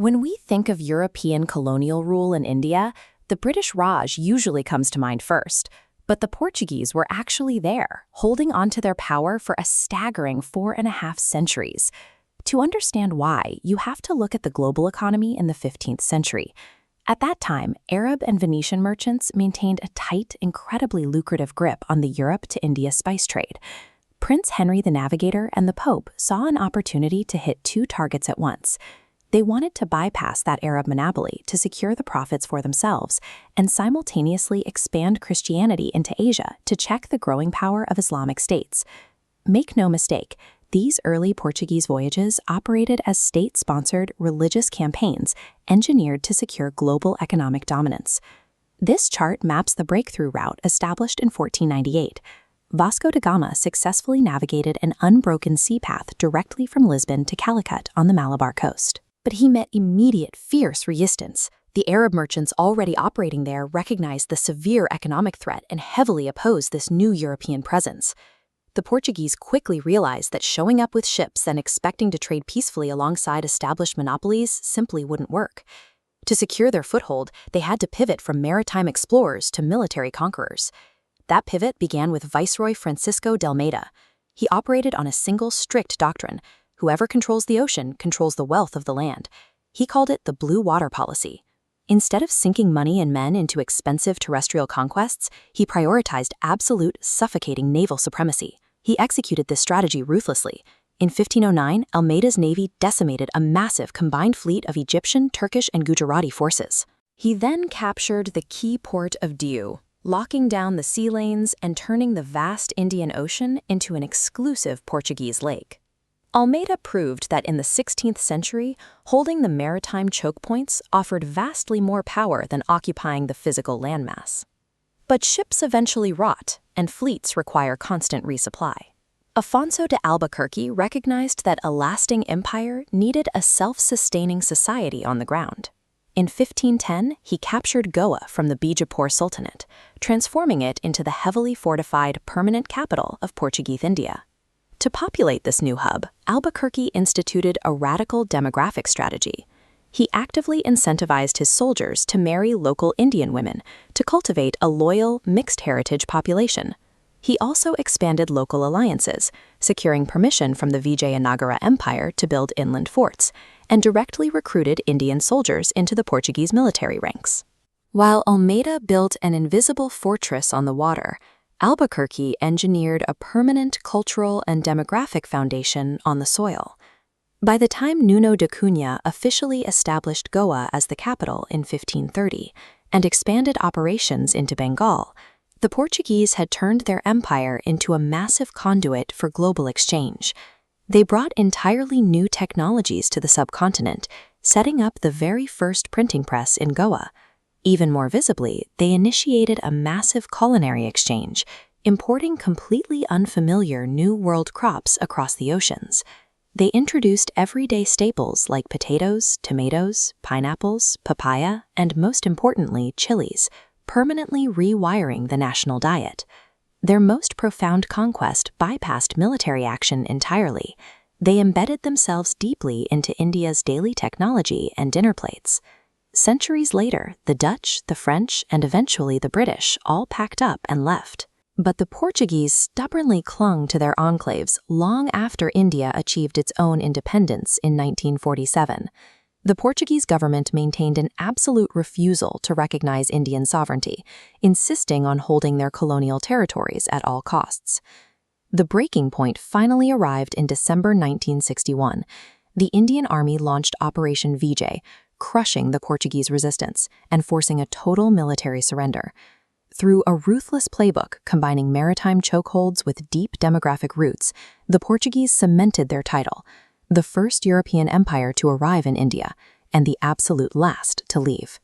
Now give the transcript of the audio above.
When we think of European colonial rule in India, the British Raj usually comes to mind first. But the Portuguese were actually there, holding on to their power for a staggering 4.5 centuries. To understand why, you have to look at the global economy in the 15th century. At that time, Arab and Venetian merchants maintained a tight, incredibly lucrative grip on the Europe to India spice trade. Prince Henry the Navigator and the Pope saw an opportunity to hit two targets at once. They wanted to bypass that Arab monopoly to secure the profits for themselves and simultaneously expand Christianity into Asia to check the growing power of Islamic states. Make no mistake, these early Portuguese voyages operated as state-sponsored religious campaigns engineered to secure global economic dominance. This chart maps the breakthrough route established in 1498. Vasco da Gama successfully navigated an unbroken sea path directly from Lisbon to Calicut on the Malabar coast. But he met immediate, fierce resistance. The Arab merchants already operating there recognized the severe economic threat and heavily opposed this new European presence. The Portuguese quickly realized that showing up with ships and expecting to trade peacefully alongside established monopolies simply wouldn't work. To secure their foothold, they had to pivot from maritime explorers to military conquerors. That pivot began with Viceroy Francisco de Almeida. He operated on a single strict doctrine: whoever controls the ocean controls the wealth of the land. He called it the Blue Water Policy. Instead of sinking money and men into expensive terrestrial conquests, he prioritized absolute, suffocating naval supremacy. He executed this strategy ruthlessly. In 1509, Almeida's navy decimated a massive combined fleet of Egyptian, Turkish, and Gujarati forces. He then captured the key port of Diu, locking down the sea lanes and turning the vast Indian Ocean into an exclusive Portuguese lake. Almeida proved that in the 16th century, holding the maritime choke points offered vastly more power than occupying the physical landmass. But ships eventually rot, and fleets require constant resupply. Afonso de Albuquerque recognized that a lasting empire needed a self-sustaining society on the ground. In 1510, he captured Goa from the Bijapur Sultanate, transforming it into the heavily fortified permanent capital of Portuguese India. To populate this new hub, Albuquerque instituted a radical demographic strategy. He actively incentivized his soldiers to marry local Indian women to cultivate a loyal, mixed-heritage population. He also expanded local alliances, securing permission from the Vijayanagara Empire to build inland forts, and directly recruited Indian soldiers into the Portuguese military ranks. While Almeida built an invisible fortress on the water, Albuquerque engineered a permanent cultural and demographic foundation on the soil. By the time Nuno da Cunha officially established Goa as the capital in 1530 and expanded operations into Bengal, the Portuguese had turned their empire into a massive conduit for global exchange. They brought entirely new technologies to the subcontinent, setting up the very first printing press in Goa. Even more visibly, they initiated a massive culinary exchange, importing completely unfamiliar New World crops across the oceans. They introduced everyday staples like potatoes, tomatoes, pineapples, papaya, and most importantly, chilies, permanently rewiring the national diet. Their most profound conquest bypassed military action entirely. They embedded themselves deeply into India's daily technology and dinner plates. Centuries later, the Dutch, the French, and eventually the British all packed up and left. But the Portuguese stubbornly clung to their enclaves long after India achieved its own independence in 1947. The Portuguese government maintained an absolute refusal to recognize Indian sovereignty, insisting on holding their colonial territories at all costs. The breaking point finally arrived in December 1961. The Indian Army launched Operation Vijay, crushing the Portuguese resistance and forcing a total military surrender. Through a ruthless playbook combining maritime chokeholds with deep demographic roots, the Portuguese cemented their title, the first European empire to arrive in India and the absolute last to leave.